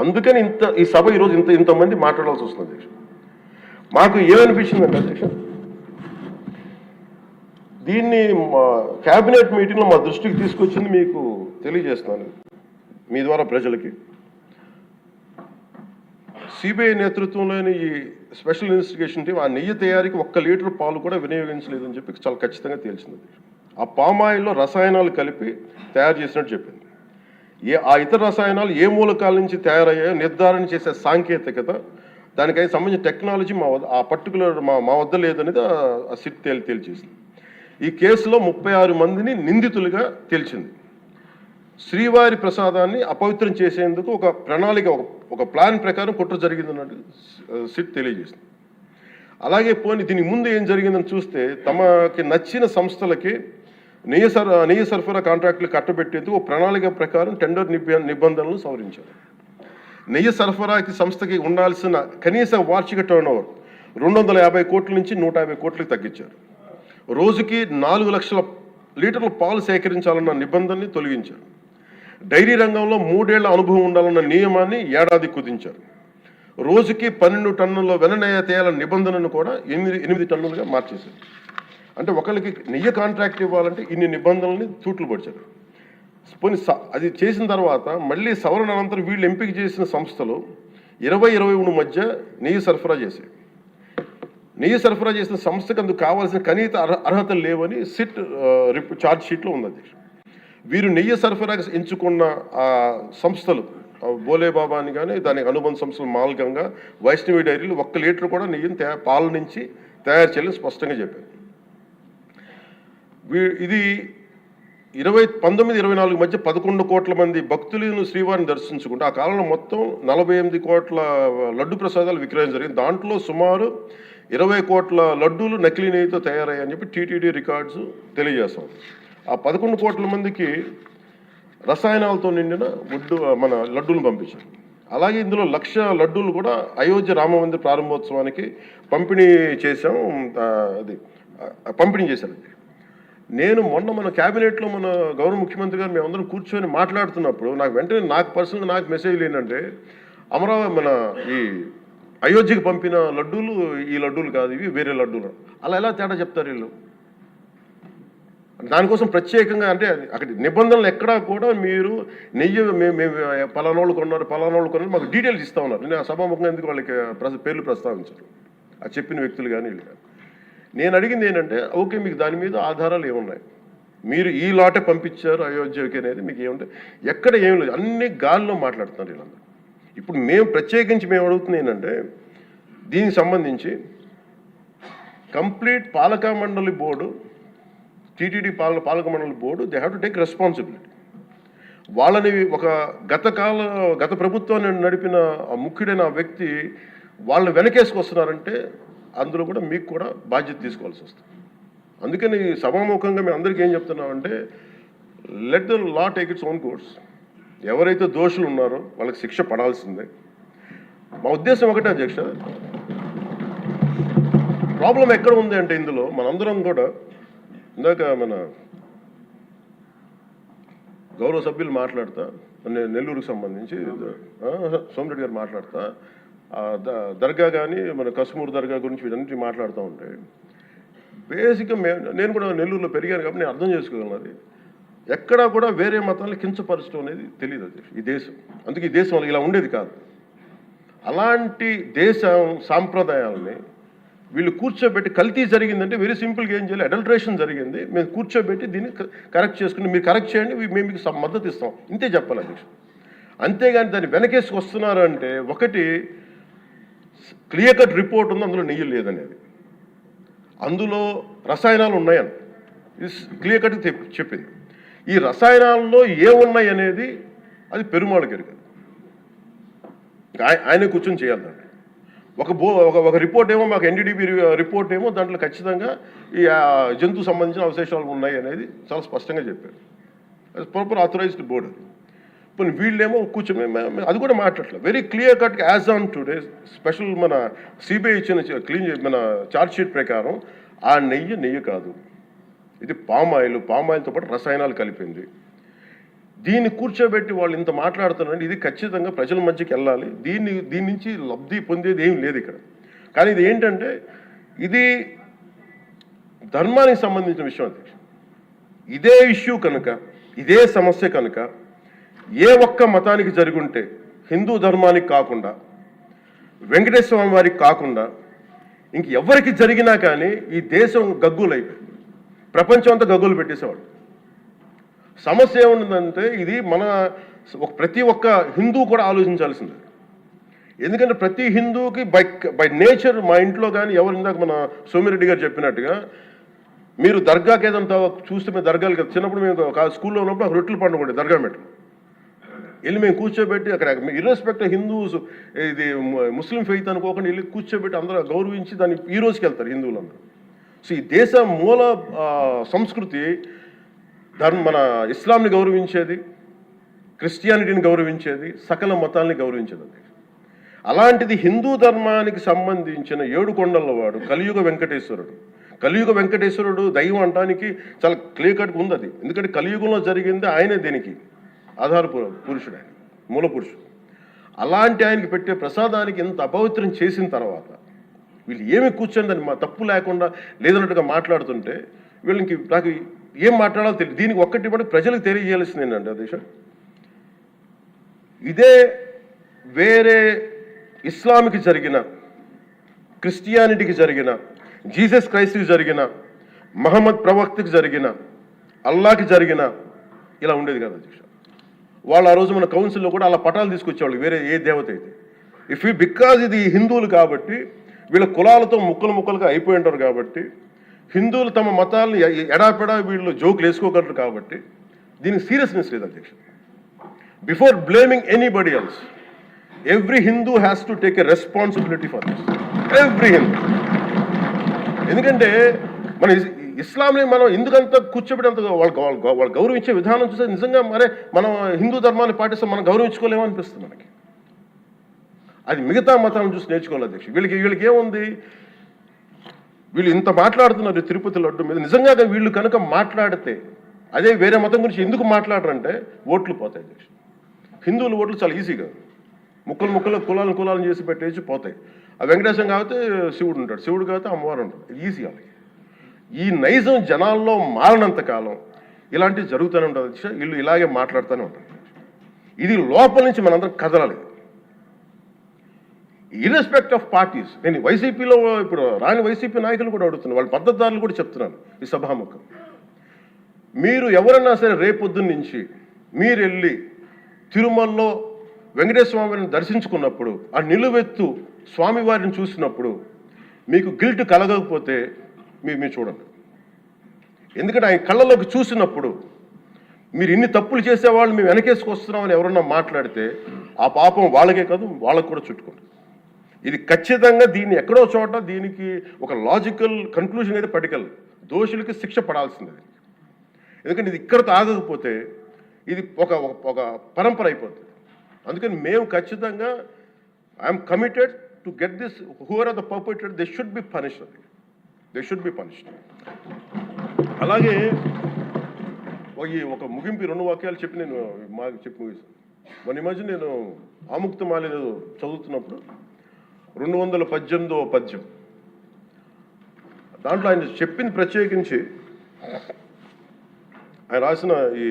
అందుకని ఈ సభ ఈరోజు ఇంతమంది మాట్లాడాల్సి వస్తుంది అధ్యక్ష. మాకు ఏమనిపించిందంటే అధ్యక్ష, దీన్ని క్యాబినెట్ మీటింగ్లో మా దృష్టికి తీసుకొచ్చింది మీకు తెలియజేస్తున్నాను మీ ద్వారా ప్రజలకి. సిబిఐ నేతృత్వంలోని ఈ స్పెషల్ ఇన్వెస్టిగేషన్ టీం ఆ నెయ్యి తయారీకి 1 లీటర్ పాలు కూడా వినియోగించలేదని చెప్పి చాలా ఖచ్చితంగా తేల్చింది. ఆ పామాయిల్లో రసాయనాలు కలిపి తయారు చేసినట్టు చెప్పింది. ఆ ఇతర రసాయనాలు ఏ మూలకాల నుంచి తయారయ్యాయో నిర్ధారణ చేసే సాంకేతికత, దానికై సంబంధించిన టెక్నాలజీ ఆ పర్టికులర్ మా వద్ద లేదనేది ఆ సిట్ తేల్చేసింది. ఈ కేసులో 36 మందిని నిందితులుగా తేల్చింది. శ్రీవారి ప్రసాదాన్ని అపవిత్రం చేసేందుకు ఒక ప్రణాళిక, ఒక ప్లాన్ ప్రకారం కుట్ర జరిగిందన్నట్టు సిట్ తెలియజేసింది. అలాగే దీనికి ముందు ఏం జరిగిందని చూస్తే, తమకి నచ్చిన సంస్థలకి నెయ్యి సరఫరా కాంట్రాక్టులు కట్టబెట్టేందుకు ఒక ప్రణాళిక ప్రకారం టెండర్ నిబంధనలు సవరించారు. నెయ్యి సరఫరాకి సంస్థకి ఉండాల్సిన కనీస వార్షిక టర్నోవర్ 250 కోట్ల నుంచి 150 కోట్లకు తగ్గించారు. రోజుకి 4 లక్షల లీటర్ల పాలు సేకరించాలన్న నిబంధనని తొలగించారు. డైరీ రంగంలో 3 ఏళ్ల అనుభవం ఉండాలన్న నియమాన్ని ఏడాది కుదించారు. రోజుకి 12 టన్నుల వెన్నెయ్య తేయాలన్న నిబంధనను కూడా 8 టన్నులుగా మార్చేశారు. అంటే ఒకరికి నెయ్యి కాంట్రాక్ట్ ఇవ్వాలంటే ఇన్ని నిబంధనల్ని తూట్లు పడిచారు. అది చేసిన తర్వాత మళ్ళీ సవరణ అనంతరం వీళ్ళు ఎంపిక చేసిన సంస్థలు 20-23 మధ్య నెయ్యి సరఫరా చేశాయి. నెయ్యి సరఫరా చేసిన సంస్థకు అందుకు కావాల్సిన కనీస అర్హతలు లేవని సిట్ ఛార్జ్ షీట్లో ఉంది. వీరు నెయ్యి సరఫరాకి ఎంచుకున్న సంస్థలు బోలేబాబా అని కానీ దానికి అనుబంధ సంస్థలు మాల్గంగా, వైష్ణవి డైరీలు 1 లీటర్ కూడా నెయ్యిని పాల నుంచి తయారు చేయాలని స్పష్టంగా చెప్పారు. ఇది 1924 మధ్య 11 కోట్ల మంది భక్తులను శ్రీవారిని దర్శించుకుంటే ఆ కాలంలో మొత్తం 48 కోట్ల లడ్డు ప్రసాదాలు విక్రయం జరిగింది. దాంట్లో సుమారు 20 కోట్ల లడ్డూలు నకిలీ నెయ్యితో తయారయ్యాయని చెప్పి టీటీడీ రికార్డ్స్ తెలియజేస్తాం. ఆ 11 కోట్ల మందికి రసాయనాలతో నిండిన మన లడ్డూలు పంపించారు. అలాగే ఇందులో 1,00,000 లడ్డూలు కూడా అయోధ్య రామమందిర ప్రారంభోత్సవానికి పంపిణీ చేశారు. నేను మొన్న మన క్యాబినెట్లో మన గౌరవ ముఖ్యమంత్రి గారు మేమందరం కూర్చొని మాట్లాడుతున్నప్పుడు నాకు పర్సనల్గా మెసేజ్లు ఏంటంటే, మన ఈ అయోధ్యకి పంపిన లడ్డూలు ఈ లడ్డూలు కాదు, ఇవి వేరే లడ్డూలు. అలా ఎలా తేడా చెప్తారు వీళ్ళు? దానికోసం ప్రత్యేకంగా అంటే అక్కడ నిబంధనలు ఎక్కడా కూడా మీరు నెయ్యి మేము పలానోళ్ళు కొన్నారు మాకు డీటెయిల్స్ ఇస్తూ ఉన్నారు. నేను సభాముఖంగా ఎందుకు వాళ్ళకి పేర్లు ప్రస్తావించారు ఆ చెప్పిన వ్యక్తులు కానీ వీళ్ళు కానీ. నేను అడిగింది ఏంటంటే, ఓకే మీకు దాని మీద ఆధారాలు ఏమున్నాయి, మీరు ఈ లాటే పంపించారు అయోధ్యకి అనేది మీకు ఏముంటాయి? ఎక్కడ ఏం లేదు, అన్ని గాల్లో మాట్లాడుతున్నారు వీళ్ళందరూ. ఇప్పుడు మేము అడుగుతుంది ఏంటంటే, దీనికి సంబంధించి కంప్లీట్ పాలక మండలి బోర్డు, టీటీడీ పాలక మండలి board, they have to take responsibility. వాళ్ళని గత ప్రభుత్వాన్ని నడిపిన ముఖ్యుడైన ఆ వ్యక్తి వాళ్ళని వెనకేసుకొస్తున్నారంటే అందులో కూడా మీకు కూడా బాధ్యత తీసుకోవాల్సి వస్తుంది. అందుకని సభాముఖంగా మేము అందరికీ ఏం చెప్తున్నామంటే, let the law take its own course. ఎవరైతే దోషులు ఉన్నారో వాళ్ళకి శిక్ష పడాల్సిందే. మా ఉద్దేశం ఒకటే అధ్యక్ష, ప్రాబ్లం ఎక్కడ ఉంది అంటే ఇందులో మనందరం కూడా ఇందాక మన గౌరవ సభ్యులు మాట్లాడతా, నెల్లూరుకు సంబంధించి సోమిరెడ్డి గారు మాట్లాడతా, దర్గా కానీ మన కశ్మూర్ దర్గా గురించి వీటన్నిటి మాట్లాడుతూ ఉంటే, బేసిక్గా నేను కూడా నెల్లూరులో పెరిగాను కాబట్టి నేను అర్థం చేసుకోగలను. అది ఎక్కడా కూడా వేరే మతాలను కించపరచడం అనేది తెలియదు అది ఈ దేశం. అందుకే ఈ దేశం ఇలా ఉండేది కాదు. అలాంటి దేశం సాంప్రదాయాలని వీళ్ళు కూర్చోబెట్టి, కల్తీ జరిగిందంటే వెరీ సింపుల్గా ఏం చేయాలి, అడల్ట్రేషన్ జరిగింది, మేము కూర్చోబెట్టి దీన్ని కరెక్ట్ చేసుకుని మీరు కరెక్ట్ చేయండి, మేము మీకు మద్దతు ఇస్తాం, ఇంతే చెప్పాలి అధ్యక్ష. అంతేగాని దాన్ని వెనకేసుకు వస్తున్నారు అంటే, ఒకటి క్లియర్ కట్ రిపోర్ట్ ఉంది, అందులో నెయ్యి లేదనేది, అందులో రసాయనాలు ఉన్నాయని క్లియర్ కట్ చెప్పింది. ఈ రసాయనాల్లో ఏమున్నాయి అనేది అది పెరుమాళకి ఎరుగదు, ఆయనే కూర్చొని చేయాలి. ఒక రిపోర్ట్ ఏమో మాకు ఎన్డీడీబీ రిపోర్ట్ ఏమో దాంట్లో ఖచ్చితంగా ఈ జంతు సంబంధించిన అవశేషాలు ఉన్నాయి అనేది చాలా స్పష్టంగా చెప్పారు. Proper authorised board. ఇప్పుడు వీళ్ళేమో కూర్చొని అది కూడా మాట్లాడలేదు. Very clear cut as on today special మన సిబిఐ ఇచ్చిన మన ఛార్జ్ షీట్ ప్రకారం ఆ నెయ్యి కాదు, ఇది పామాయిల్తో పాటు రసాయనాలు కలిపింది. దీన్ని కూర్చోబెట్టి వాళ్ళు ఇంత మాట్లాడుతున్నారంటే ఇది ఖచ్చితంగా ప్రజల మధ్యకి వెళ్ళాలి. దీని నుంచి లబ్ధి పొందేది ఏం లేదు ఇక్కడ. కానీ ఇది ఏంటంటే ఇది ధర్మానికి సంబంధించిన విషయం అధ్యక్ష. ఇదే ఇష్యూ కనుక, ఇదే సమస్య కనుక ఏ ఒక్క మతానికి జరుగుంటే, హిందూ ధర్మానికి కాకుండా, వెంకటేశ్వర స్వామి వారికి కాకుండా ఇంకెవరికి జరిగినా కానీ ఈ దేశం గగ్గులు అయిపోయింది. ప్రపంచం అంతా గగ్గులు పెట్టేసేవాడు. సమస్య ఏముందంటే ఇది ప్రతి ఒక్క హిందూ కూడా ఆలోచించాల్సిందే. ఎందుకంటే ప్రతి హిందూకి బై నేచర్, మా ఇంట్లో కానీ ఎవరు, ఇందాక మన సోమిరెడ్డి గారు చెప్పినట్టుగా, మీరు దర్గాకి ఏదంతా చూస్తే మేము దర్గాలకి చిన్నప్పుడు మేము స్కూల్లో ఉన్నప్పుడు రొట్టెలు పండుగ దర్గా మెట్లు వెళ్ళి మేము కూర్చోబెట్టి అక్కడ ఇర్రెస్పెక్ట్ హిందూస్, ఇది ముస్లిం ఫెయిత్ అనుకోకుండా వెళ్ళి కూర్చోబెట్టి అందరూ గౌరవించి దాన్ని ఈ రోజుకి వెళ్తారు హిందువులందరూ. సో ఈ దేశ మూల సంస్కృతి మన ఇస్లాంని గౌరవించేది, క్రిస్టియానిటీని గౌరవించేది, సకల మతాల్ని గౌరవించేది. అలాంటిది హిందూ ధర్మానికి సంబంధించిన 7 కొండల వాడు కలియుగ వెంకటేశ్వరుడు. కలియుగ వెంకటేశ్వరుడు దైవం అనడానికి చాలా క్లియర్ కట్గా ఉంది అది. ఎందుకంటే కలియుగంలో జరిగింది ఆయనే, దీనికి ఆధార పురుషుడు, ఆయన మూల పురుషుడు. అలాంటి ఆయనకి పెట్టే ప్రసాదానికి ఇంత అపవిత్రం చేసిన తర్వాత వీళ్ళు ఏమి కూర్చొని మా తప్పు లేకుండా లేదన్నట్టుగా మాట్లాడుతుంటే వీళ్ళకి నాకు ఏం మాట్లాడాలో తెలియదు. దీనికి ఒక్కటి బట్టి ప్రజలకు తెలియజేయాల్సింది ఏంటంటే అధ్యక్ష, ఇదే వేరే ఇస్లాంకి జరిగిన, క్రిస్టియానిటీకి జరిగిన, జీసస్ క్రైస్ట్కి జరిగిన, మహమ్మద్ ప్రవక్తకి జరిగిన, అల్లాకి జరిగిన ఇలా ఉండేది కదా అధ్యక్ష. వాళ్ళు ఆ రోజు మన కౌన్సిల్లో కూడా అలా పటాలు తీసుకొచ్చేవాళ్ళు వేరే ఏ దేవత అయితే. బికాజ్ ఇది హిందువులు కాబట్టి వీళ్ళ కులాలతో ముక్కలుగా అయిపోయి ఉంటారు కాబట్టి, హిందువులు తమ మతాలను ఎడాపెడా వీళ్ళు జోకులు వేసుకోగలరు కాబట్టి దీనికి సీరియస్నెస్ లేదు అధ్యక్ష. Before blaming anybody else, every Hindu has to take a responsibility for this. Every Hindu. ఎందుకంటే మన ఇస్లాంని మనం ఎందుకంత కూర్చోబెట్టేంత వాళ్ళు గౌరవించే విధానం చూస్తే నిజంగా మనం హిందూ ధర్మాన్ని పాటిస్తే మనం గౌరవించుకోలేమో అనిపిస్తుంది మనకి. అది మిగతా మతాలను చూసి నేర్చుకోవాలి అధ్యక్ష. వీళ్ళకి ఏముంది, వీళ్ళు ఇంత మాట్లాడుతున్నారు తిరుపతి లడ్డు మీద. నిజంగా వీళ్ళు కనుక మాట్లాడితే అదే వేరే మతం గురించి ఎందుకు మాట్లాడరంటే ఓట్లు పోతాయి అధ్యక్ష. హిందువుల ఓట్లు చాలా ఈజీగా ముక్కలు కులాలను చేసి పెట్టేసి పోతాయి. ఆ వెంకటేశ్వరం కాబట్టి శివుడు ఉంటాడు, శివుడు కాబట్టి అమ్మవారు ఉంటాడు. ఈజీ వాళ్ళకి. ఈ నైజం జనాల్లో మారినంత కాలం ఇలాంటివి జరుగుతూనే ఉంటుంది అధ్యక్ష. వీళ్ళు ఇలాగే మాట్లాడుతూనే ఉంటారు. ఇది లోపల నుంచి మనందరం కదలాలి. ఇర్రెస్పెక్ట్ ఆఫ్ పార్టీస్. నేను వైసీపీలో ఇప్పుడు రాని వైసీపీ నాయకులు కూడా అడుగుతున్నాను, వాళ్ళ పద్ధతిదారులు కూడా చెప్తున్నాను ఈ సభాముఖం. మీరు ఎవరన్నా సరే రేపొద్దున్న నుంచి మీరు వెళ్ళి తిరుమలలో వెంకటేశ్వర స్వామిని దర్శించుకున్నప్పుడు, ఆ నిలువెత్తు స్వామివారిని చూసినప్పుడు మీకు గిల్ట్ కలగకపోతే మీరు చూడండి. ఎందుకంటే ఆయన కళ్ళలోకి చూసినప్పుడు మీరు ఇన్ని తప్పులు చేసేవాళ్ళు మేము వెనకేసుకొస్తున్నామని ఎవరన్నా మాట్లాడితే ఆ పాపం వాళ్ళకే కాదు, వాళ్ళకు కూడా చుట్టుకుంటుంది. ఇది ఖచ్చితంగా దీన్ని ఎక్కడో చోట దీనికి ఒక లాజికల్ కన్క్లూజన్ అయితే పట్టుకెళ్ళ, దోషులకి శిక్ష పడాల్సింది. ఎందుకంటే ఇది ఇక్కడతో ఆగకపోతే ఇది ఒక పరంపర అయిపోతుంది. అందుకని మేము ఖచ్చితంగా I'm committed to get this. Whoever are the perpetrator, they should be punished. They should be punished. అలాగే ఒక ముగింపు 2 వాక్యాలు చెప్పి నేను చెప్పి ముగిస్తాను. మొన్న మధ్య నేను ఆముక్తమాల చదువుతున్నప్పుడు 218వ పద్యం, దాంట్లో ఆయన చెప్పింది ప్రత్యేకించి ఆయన రాసిన ఈ